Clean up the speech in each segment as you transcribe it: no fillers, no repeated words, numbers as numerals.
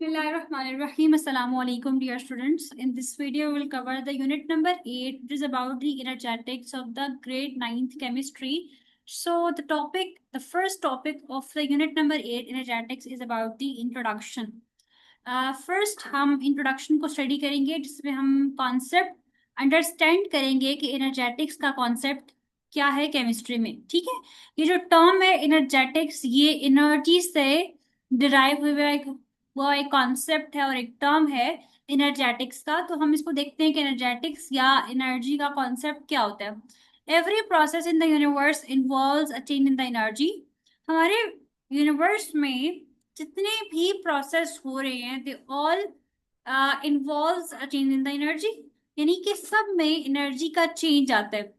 Bismillahirrahmanirrahim. Assalamu alaikum, dear students. In this video, we will cover the unit number 8, which is about the energetics of the grade ninth chemistry. So, the first topic of the unit number 8, energetics, is about the introduction. First हम introduction को study करेंगे जिसमें हम concept understand करेंगे कि energetics का concept क्या है केमिस्ट्री में। ठीक है, ये जो टर्म है एनर्जेटिक्स, ये एनर्जी से डिराइव हुआ एक कॉन्सेप्ट है और एक टर्म है एनर्जेटिक्स का। तो हम इसको देखते हैं कि एनर्जेटिक्स या एनर्जी का कॉन्सेप्ट क्या होता है। Every process in the universe involves a change in the energy. हमारे यूनिवर्स में जितने भी प्रोसेस हो रहे हैं they all involves a change in the energy, यानी कि सब में एनर्जी का चेंज आता है।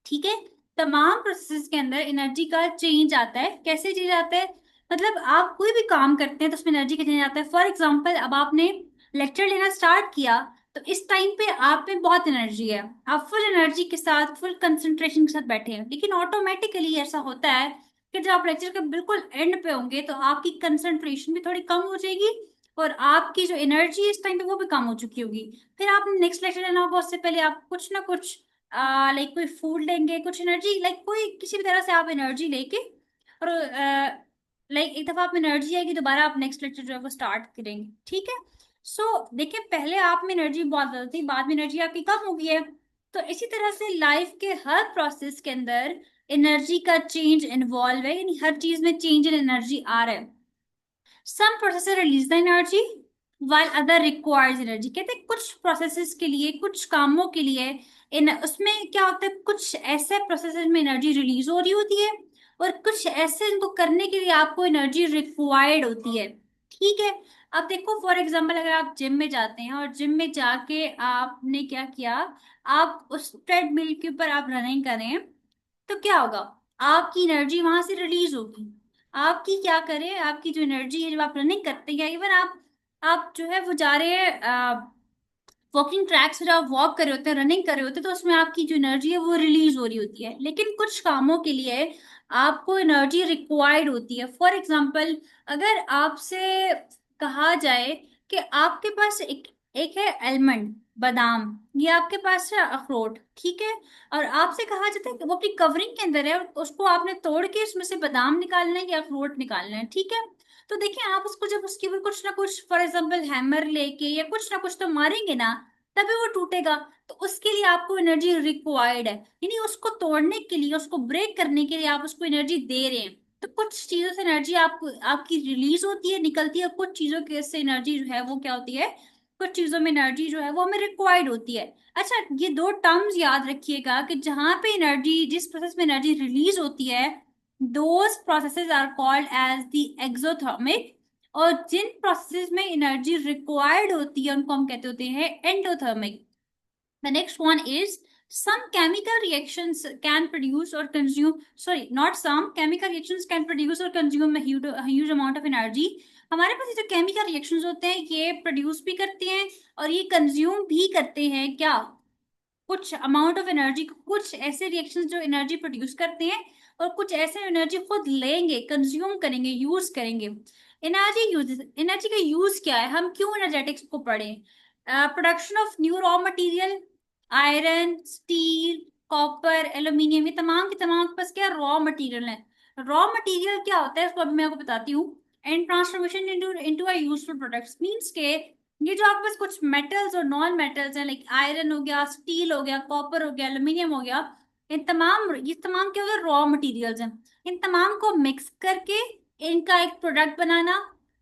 ठीक है, तमाम प्रोसेस के अंदर एनर्जी का चेंज आता है। कैसे चेंज आता है? मतलब आप कोई भी काम करते हैं तो उसमें एनर्जी का चेंज आता है। फॉर एग्जाम्पल, अब आपने लेक्चर लेना स्टार्ट किया तो इस टाइम पे आप में बहुत एनर्जी है, आप फुल एनर्जी के साथ फुल कंसंट्रेशन के साथ बैठे हैं। लेकिन ऑटोमेटिकली ऐसा होता है कि जब आप लेक्चर के बिल्कुल एंड पे होंगे तो आपकी कंसंट्रेशन भी थोड़ी कम हो जाएगी और आपकी जो एनर्जी है इस टाइम पे वो भी कम हो चुकी होगी। फिर आपने नेक्स्ट लेक्चर लेना होगा, उससे पहले आप कुछ ना कुछ लाइक कोई फूड लेंगे, कुछ एनर्जी, लाइक कोई किसी भी तरह से आप एनर्जी लेके और लाइक एक दफा आप एनर्जी आएगी दोबारा आप नेक्स्ट लेक्चर जो है वो स्टार्ट करेंगे। ठीक है, सो देखिए, पहले आप में एनर्जी बहुत ज्यादा थी, बाद में एनर्जी आपकी कम हो गई है। तो इसी तरह से लाइफ के हर प्रोसेस के अंदर एनर्जी का चेंज इन्वॉल्व है, यानी हर चीज में चेंज इन एनर्जी आ रहा है। Some processor release the energy while other requires energy. कहते हैं कुछ प्रोसेसेस के लिए, कुछ कामों के लिए इन उसमें क्या होता है, कुछ ऐसे प्रोसेसेस में एनर्जी रिलीज हो रही होती है और कुछ ऐसे इनको करने के लिए आपको एनर्जी रिक्वायर्ड होती है। ठीक है, अब देखो फॉर एग्जांपल, अगर आप जिम में जाते हैं और जिम में जाके आपने क्या किया, आप उस ट्रेडमिल के ऊपर आप रनिंग करें तो क्या होगा, आपकी एनर्जी वहां से रिलीज होगी। आपकी क्या करे, आपकी जो एनर्जी है जब आप रनिंग करते हैं, इवन आप जो है वो जा रहे हैं वॉकिंग ट्रैक्स पे, जब आप वॉक कर रहे होते हैं, रनिंग कर रहे होते हैं, तो उसमें आपकी जो एनर्जी है वो रिलीज हो रही होती है। लेकिन कुछ कामों के लिए आपको एनर्जी रिक्वायर्ड होती है। फॉर एग्जाम्पल, अगर आपसे कहा जाए कि आपके पास एक है एलमंड, बादाम, ये आपके पास है अखरोट। ठीक है, और आपसे कहा जाता है कि वो अपनी कवरिंग के अंदर है और उसको आपने तोड़ के उसमें से बादाम निकालना है या अखरोट निकालना है। ठीक है, तो देखिए, आप उसको जब उसके ऊपर कुछ ना कुछ फॉर एग्जाम्पल हैमर लेके या कुछ ना कुछ तो मारेंगे ना, तभी वो टूटेगा। तो उसके लिए आपको एनर्जी रिक्वायर्ड है, यानी उसको तोड़ने के लिए, उसको ब्रेक करने के लिए आप उसको एनर्जी दे रहे हैं। तो कुछ चीजों से एनर्जी आपको आपकी रिलीज होती है, निकलती है, कुछ चीजों के से एनर्जी जो है वो क्या होती है, कुछ चीजों में एनर्जी जो है वो हमें रिक्वायर्ड होती है। अच्छा, ये दो टर्म्स याद रखिएगा कि जहां पे एनर्जी, जिस प्रोसेस में एनर्जी रिलीज होती है, those processes are called as the exothermic, और जिन प्रोसेस में एनर्जी रिक्वायर्ड होती है उनको हम कहते होते हैं endothermic. The next one is some chemical reactions can produce or consume, sorry, not some chemical reactions can produce or consume a huge amount of energy। हमारे पास ये जो केमिकल रिएक्शंस होते हैं ये प्रोड्यूस भी करते हैं और ये कंज्यूम भी करते हैं क्या, कुछ अमाउंट ऑफ एनर्जी। कुछ ऐसे रिएक्शंस जो एनर्जी प्रोड्यूस करते हैं और कुछ ऐसे एनर्जी खुद लेंगे, कंज्यूम करेंगे, यूज करेंगे। एनर्जी का यूज क्या है, हम क्यों एनर्जेटिक्स को पढ़ें? Production of new raw material, iron, steel, copper, aluminium, ये तमाम के तमाम आपके पास क्या रॉ मटेरियल है। रॉ मटेरियल क्या होता है इसको अभी मैं आपको बताती हूँ। And transformation into into a useful products means के ये जो आपके पास कुछ मेटल्स और नॉन मेटल्स हैं, लाइक आयरन हो गया, स्टील हो गया, कॉपर हो गया, एल्यूमिनियम हो गया, ये तमाम क्या होगा, रॉ मटेरियल्स हैं। इन तमाम को मिक्स करके इनका एक प्रोडक्ट बनाना,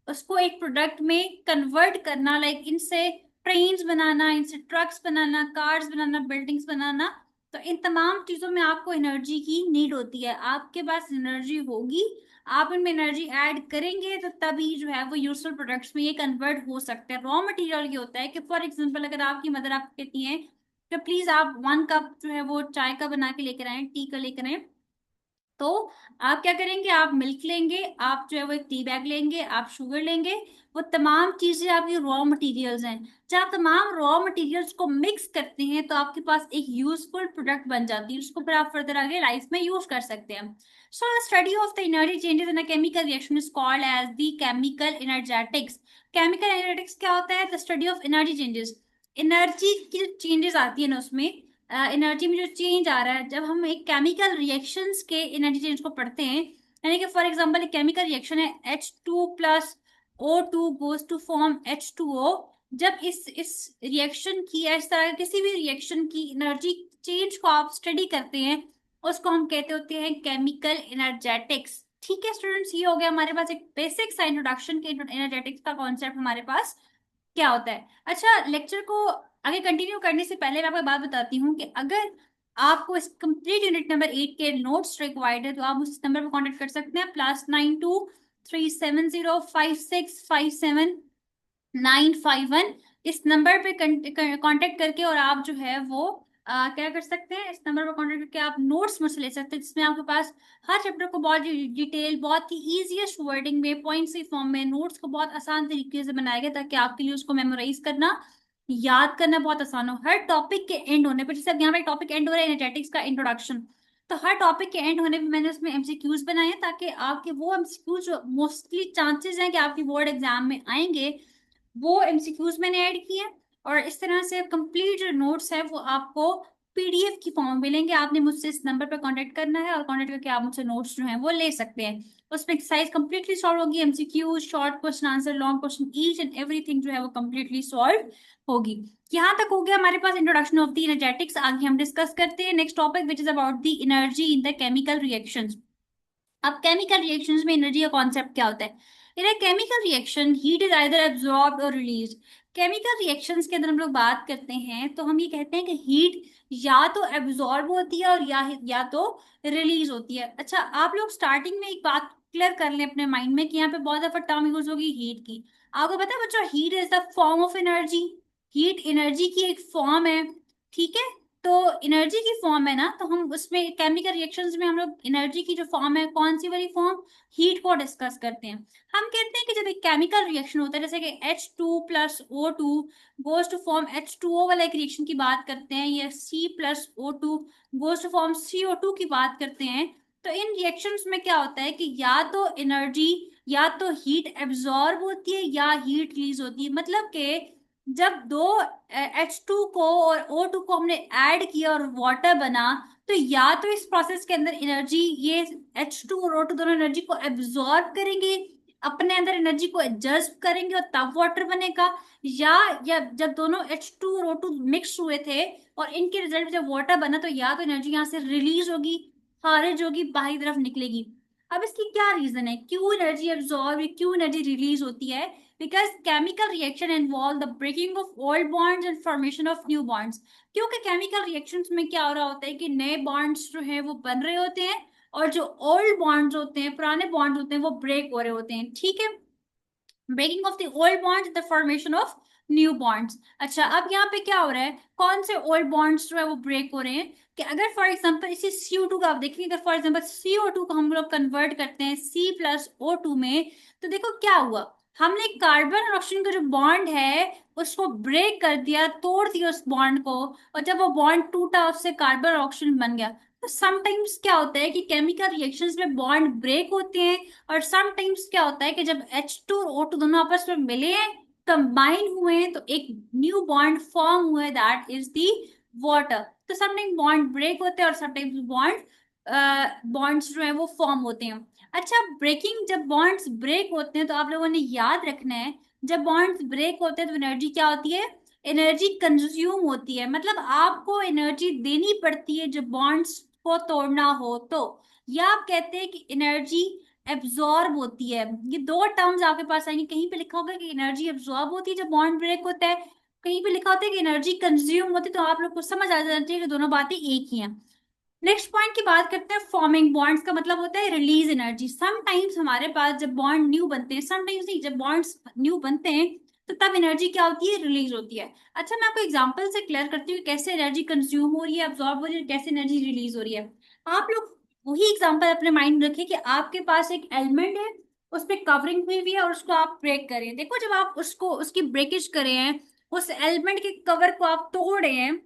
उसको एक प्रोडक्ट में कन्वर्ट करना, लाइक इनसे ट्रेन्स बनाना, इनसे ट्रक्स बनाना, कार्स बनाना, बिल्डिंग्स बनाना। तो इन तमाम चीजों में आपको एनर्जी की नीड होती है। आपके पास एनर्जी होगी, आप इनमें एनर्जी ऐड करेंगे तो तभी जो है वो यूजफुल प्रोडक्ट्स में ये कन्वर्ट हो सकते हैं। रॉ मटेरियल ये होता है कि फॉर एग्जांपल, अगर आपकी मदर आपको कहती है कि प्लीज आप 1 कप जो है वो चाय का बना के लेकर आए, टी का लेकर आए, तो आप क्या करेंगे, आप मिल्क लेंगे, आप जो है वो एक टी बैग लेंगे, आप शुगर लेंगे, वो तमाम चीजें आपकी रॉ मटेरियल्स हैं। जब आप तमाम रॉ मटेरियल्स को मिक्स करते हैं तो आपके पास एक यूजफुल प्रोडक्ट बन जाती है, उसको फिर आप फर्दर आगे लाइफ में यूज कर सकते हैं। So study of the energy changes in a chemical reaction is called as the chemical energetics. Chemical energetics क्या होता है? The study of energy changes. Energy की जो चेंजेस आती है ना उसमें, एनर्जी में जो चेंज आ रहा है, जब हम एक केमिकल रिएक्शंस के एनर्जी चेंज को पढ़ते हैं, यानी कि फॉर एग्जांपल एक केमिकल रिएक्शन है H2 plus O2 goes to form H2O। जब इस रिएक्शन की, इस तरह किसी भी रिएक्शन की एनर्जी चेंज को आप स्टडी करते हैं, उसको हम कहते होते हैं केमिकल एनर्जेटिक्स। ठीक है स्टूडेंट्स, ये हो गया हमारे पास एक बेसिक सा इंट्रोडक्शन के एनर्जेटिक्स का कॉन्सेप्ट हमारे पास क्या होता है। अच्छा, लेक्चर को आगे कंटिन्यू करने से पहले मैं आपको एक बात बताती हूँ कि अगर आपको इस कंप्लीट यूनिट नंबर 8 के नोट्स रिक्वायर्ड है तो आप उस नंबर पर कांटेक्ट कर सकते हैं, +92 37056757951। इस नंबर पे कांटेक्ट करके और आप जो है वो क्या कर सकते हैं, इस नंबर पर कांटेक्ट करके आप नोट्स मुझसे ले सकते हैं, जिसमें आपके पास हर चैप्टर को बहुत डिटेल, बहुत ही इजीएस्ट वर्डिंग में, पॉइंट्स के फॉर्म में नोट्स को बहुत आसान तरीके से बनाया गया, ताकि आपके लिए उसको मेमोराइज करना, याद करना बहुत आसान हो। हर टॉपिक के एंड होने पर, जैसे अब यहाँ पे टॉपिक एंड हो रहा है एनर्जेटिक्स का इंट्रोडक्शन, तो हर टॉपिक के एंड होने पे मैंने उसमें एमसीक्यूज बनाए हैं, ताकि आपके वो एमसीक्यूज जो मोस्टली चांसेस हैं कि आपकी बोर्ड एग्जाम में आएंगे, वो एमसीक्यूज मैंने ऐड किए हैं। और इस तरह से कंप्लीट जो नोट्स है वो आपको पीडीएफ की फॉर्म में मिलेंगे। आपने मुझसे इस नंबर पर कांटेक्ट करना है और कांटेक्ट करके आप मुझसे नोट्स जो हैं वो ले सकते हैं। उसमें एक्सरसाइज कंप्लीटली सॉल्व होगी, MCQs, short question answer, long question, each and everything जो है वो कंप्लीटली सॉल्व होगी। यहाँ तक हो गया हमारे पास इंट्रोडक्शन ऑफ द एनर्जेटिक्स। आगे हम डिस्कस करते हैं next topic which is about the energy in the chemical reactions. अब केमिकल रिएक्शंस में एनर्जी का कॉन्सेप्ट क्या होता है? In a chemical reaction heat is either absorbed और रिलीज। केमिकल रिएक्शंस के अंदर हम लोग बात करते हैं तो हम ये कहते हैं कि हीट या तो एब्जॉर्ब होती है और या तो रिलीज होती है। अच्छा, आप लोग स्टार्टिंग में एक बात क्लियर कर लें अपने माइंड में कि यहाँ पे बहुत दफा टर्म यूज होगी हीट की। आपको पता है बच्चों, heat is the form of energy. Heat energy की एक फॉर्म है, ठीक है? तो एनर्जी की फॉर्म है ना, तो हम उसमें केमिकल रिएक्शंस में हम लोग एनर्जी की जो फॉर्म है, कौन सी वाली फॉर्म? हीट को डिस्कस करते हैं। हम कहते हैं कि जब एक केमिकल रिएक्शन होता है, जैसे कि H2 plus O2 goes to form H2O वाला एक रिएक्शन की बात करते हैं, या C plus O2 goes to form CO2 की बात करते हैं, तो इन रिएक्शंस में क्या होता है कि या तो एनर्जी, या तो हीट एब्जॉर्ब होती है या हीट रिलीज होती है। मतलब कि जब दो H2 को और O2 को हमने ऐड किया और वाटर बना, तो या तो इस प्रोसेस के अंदर एनर्जी, ये H2 और O2 दोनों एनर्जी को एब्जॉर्ब करेंगे, अपने अंदर एनर्जी को जज्ब करेंगे और तब वाटर बनेगा। या जब दोनों H2 और O2 मिक्स हुए थे और इनके रिजल्ट में जब वाटर बना, तो या तो एनर्जी यहाँ से रिलीज होगी, खारिज होगी, बाहरी तरफ निकलेगी। अब इसकी क्या रीजन है, क्यों एनर्जी एब्जॉर्ब, क्यों एनर्जी रिलीज होती है? Because chemical reaction involve the breaking of old bonds and formation of new bonds। क्योंकि केमिकल रिएक्शंस में क्या हो रहा होता है कि नए बॉन्ड्स जो है वो बन रहे होते हैं, और जो ओल्ड बॉन्ड्स होते हैं, पुराने बॉन्ड्स होते हैं, वो ब्रेक हो रहे होते हैं। ठीक है, breaking of the old bonds, the formation of new bonds. अच्छा, अब यहाँ पे क्या हो रहा है, कौन से ओल्ड बॉन्ड्स जो है वो ब्रेक हो रहे हैं? कि अगर फॉर एग्जाम्पल इसी CO2 का आप देखेंगे, अगर फॉर एग्जाम्पल CO2 को हम लोग कन्वर्ट करते हैं C+O2 में, तो देखो क्या हुआ, हमने कार्बन और ऑक्सीजन का जो बॉन्ड है उसको ब्रेक कर दिया, तोड़ दिया उस बॉन्ड को, और जब वो बॉन्ड टूटा उससे कार्बन और ऑक्सीजन बन गया। तो समटाइम्स क्या होता है कि केमिकल रिएक्शंस में बॉन्ड ब्रेक होते हैं, और समटाइम्स क्या होता है कि जब H2 और O2 दोनों आपस में मिले हैं, कंबाइन हुए हैं, तो एक न्यू बॉन्ड फॉर्म हुआ है, दैट इज दी वाटर। तो समटाइम्स बॉन्ड ब्रेक होते हैं और समटाइम्स बॉन्ड्स जो है वो फॉर्म होते हैं। अच्छा, ब्रेकिंग, जब बॉन्ड्स ब्रेक होते हैं तो आप लोगों ने याद रखना है, जब बॉन्ड्स ब्रेक होते हैं तो एनर्जी क्या होती है? एनर्जी कंज्यूम होती है। मतलब आपको एनर्जी देनी पड़ती है जब बॉन्ड्स को तोड़ना हो तो। या आप कहते हैं कि एनर्जी एब्जॉर्ब होती है। ये दो टर्म्स आपके पास आएंगे, कहीं पे लिखा होगा कि एनर्जी एब्जॉर्ब होती है जब बॉन्ड ब्रेक होता है, कहीं पे लिखा होता है कि एनर्जी कंज्यूम होती है। तो आप लोग को समझ आ जाना चाहिए कि दोनों बातें एक ही हैं। नेक्स्ट पॉइंट की बात करते हैं, फॉर्मिंग बॉन्ड्स का मतलब होता है रिलीज एनर्जी। समटाइम्स हमारे पास जब बॉन्ड न्यू बनते हैं, समटाइम्स नहीं, जब बॉन्ड्स न्यू बनते हैं तो तब एनर्जी क्या होती है? रिलीज होती है। अच्छा, मैं आपको एग्जांपल से क्लियर करती हूँ कैसे एनर्जी कंज्यूम हो रही है, अब्सॉर्ब हो रही है, कैसे एनर्जी रिलीज हो रही है। आप लोग वही एग्जांपल अपने माइंड में रखिए कि आपके पास एक एलिमेंट है, उस पे कवरिंग हुई हुई है और उसको आप ब्रेक करें। देखो जब आप उसको उसकी ब्रेकेज करे हैं, उस एलिमेंट के कवर को आप तोड़ रहे हैं,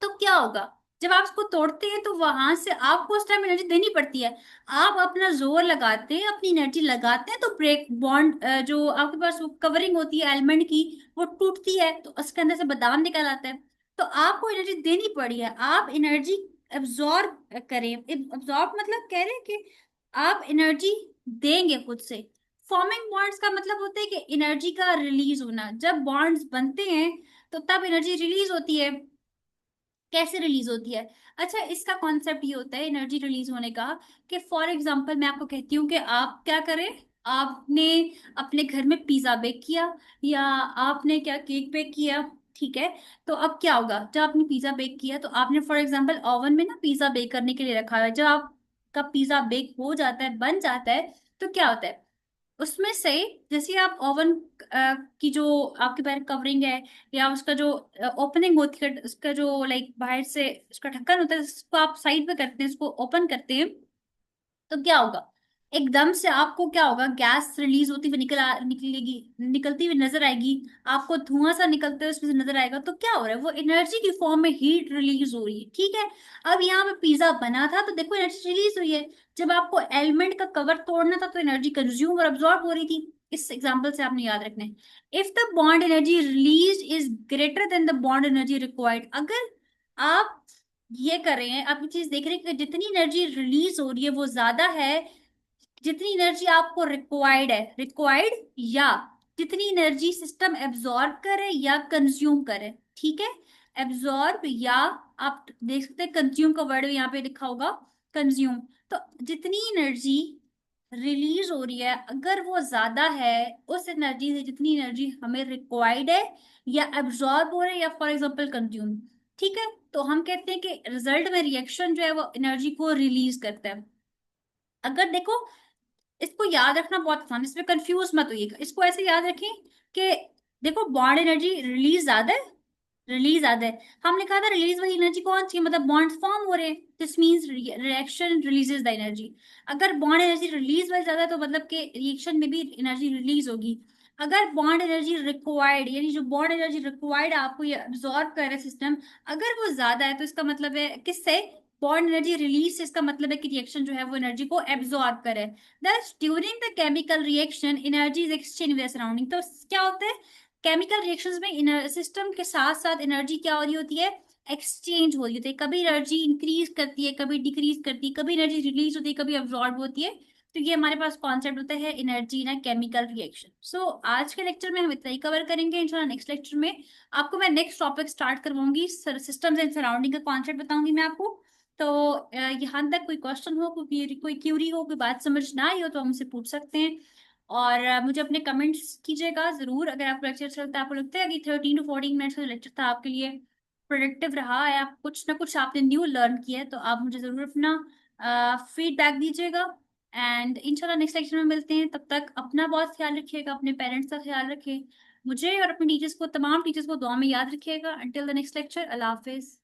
तो क्या होगा? जब आप उसको तोड़ते हैं तो वहां से आपको उस टाइम एनर्जी देनी पड़ती है। आप अपना जोर लगाते हैं, अपनी एनर्जी लगाते हैं, तो ब्रेक बॉन्ड जो आपके पास वो कवरिंग होती है एलिमेंट की, वो टूटती है, तो उसके अंदर से बादाम निकल आता है। तो आपको एनर्जी देनी पड़ी है, आप एनर्जी एब्जॉर्ब करें। एब्जॉर्ब मतलब कह रहे हैं कि आप एनर्जी देंगे खुद से। फॉर्मिंग बॉन्ड्स का मतलब होता है कि एनर्जी का रिलीज होना। जब बॉन्ड्स बनते हैं तो तब एनर्जी रिलीज होती है। कैसे रिलीज होती है? अच्छा, इसका कॉन्सेप्ट ये होता है एनर्जी रिलीज होने का, कि फॉर एग्जांपल मैं आपको कहती हूँ कि आप क्या करें। आपने अपने घर में पिज्जा बेक किया, या आपने क्या केक बेक किया, ठीक है। तो अब क्या होगा, जब आपने पिज्जा बेक किया तो आपने फॉर एग्जांपल ओवन में ना पिज्जा बेक करने के लिए रखा हुआ है। जब आपका पिज्जा बेक हो जाता है, बन जाता है, तो क्या होता है उसमें से, जैसे आप ओवन की जो आपके बाहर कवरिंग है, या उसका जो ओपनिंग होती है, उसका जो लाइक बाहर से उसका ढक्कन होता है, उसको आप साइड पे करते हैं, उसको ओपन करते हैं, तो क्या होगा? एकदम से आपको क्या होगा, गैस रिलीज होती हुई निकलेगी, निकलती हुई नजर आएगी। आपको धुआं सा निकलते हुए उसमें से नजर आएगा। तो क्या हो रहा है, वो एनर्जी की फॉर्म में हीट रिलीज हो रही है, ठीक है। अब यहाँ पे पिज्जा बना था तो देखो एनर्जी रिलीज हुई है। जब आपको एलिमेंट का कवर तोड़ना था तो एनर्जी कंज्यूम और अब्सॉर्ब हो रही थी। इस एग्जाम्पल से आपने याद रखना है, if the bond energy release is greater than the bond energy required. अगर आप ये कर रहे हैं, आप ये चीज देख रहे हैं कि जितनी एनर्जी रिलीज हो रही है वो ज्यादा है, जितनी एनर्जी आपको रिक्वायर्ड है, रिक्वायर्ड, या जितनी एनर्जी सिस्टम एब्जॉर्ब करे या कंज्यूम करे, ठीक है। एब्जॉर्ब, या आप देख सकते हैं कंज्यूम का वर्ड यहाँ पे लिखा होगा, कंज्यूम। तो जितनी एनर्जी रिलीज हो रही है अगर वो ज्यादा है उस एनर्जी से जितनी एनर्जी हमें रिक्वायर्ड है, या एब्जॉर्ब हो रहा है, या फॉर एग्जांपल कंज्यूम, ठीक है। तो हम कहते हैं कि रिजल्ट में रिएक्शन जो है वो एनर्जी को रिलीज करता है। अगर देखो, इसको याद रखना बहुत आसान है, इसमें कंफ्यूज मत होइएगा। इसको ऐसे याद रखें कि देखो बॉन्ड एनर्जी रिलीज ज्यादा है, रिलीज ज्यादा है। हम लिखा था रिलीज वाली एनर्जी कौन सी है, मतलब बॉन्ड फॉर्म हो रहे हैं, this means reaction releases the energy. अगर बॉन्ड एनर्जी रिलीज वाली ज्यादा है तो मतलब कि रिएक्शन में भी एनर्जी रिलीज होगी। अगर बॉन्ड एनर्जी रिक्वायर्ड, यानी जो बॉन्ड एनर्जी रिक्वायर्ड आपको ये अब्सॉर्ब कर रहा है सिस्टम, अगर वो ज्यादा है तो इसका मतलब है किससे, बॉन्ड एनर्जी रिलीज से इसका मतलब है कि रिएक्शन जो है वो एनर्जी को एब्सॉर्ब करे। Thus, during the chemical reaction, energy is exchanged with the surrounding। तो क्या होता है, केमिकल रिएक्शंस में सिस्टम के साथ साथ एनर्जी क्या हो रही होती है, एक्सचेंज हो रही होती है। कभी एनर्जी इंक्रीज करती है, कभी डिक्रीज करती है, कभी एनर्जी रिलीज होती है, कभी अब्सॉर्ब होती है। तो ये हमारे पास कॉन्सेप्ट होता है एनर्जी ना केमिकल रिएक्शन। सो आज के लेक्चर में हम इतना ही कवर करेंगे। इंशाल्लाह नेक्स्ट लेक्चर में आपको मैं नेक्स्ट टॉपिक स्टार्ट करवाऊंगी, सिस्टम्स एंड सराउंडिंग का कॉन्सेप्ट बताऊंगी मैं आपको। तो यहाँ तक कोई क्वेश्चन हो, कोई क्यूरी हो, कोई बात समझ ना आई हो तो हम मुझसे पूछ सकते हैं। और मुझे अपने कमेंट्स कीजिएगा जरूर, अगर आपको लेक्चर अच्छा लगता है, आपको लगता है कि 13 to 14 मिनट्स का लेक्चर था आपके लिए प्रोडक्टिव रहा है, आप कुछ ना कुछ आपने न्यू लर्न किया है, तो आप मुझे जरूर अपना फीडबैक दीजिएगा। एंड इंशाल्लाह नेक्स्ट लेक्चर में मिलते हैं। तब तक अपना बहुत ख्याल रखिएगा, अपने पेरेंट्स का ख्याल रखिए, मुझे और अपने टीचर्स को, तमाम टीचर्स को दुआ में याद रखिएगा। Until the next lecture, Allah Hafiz.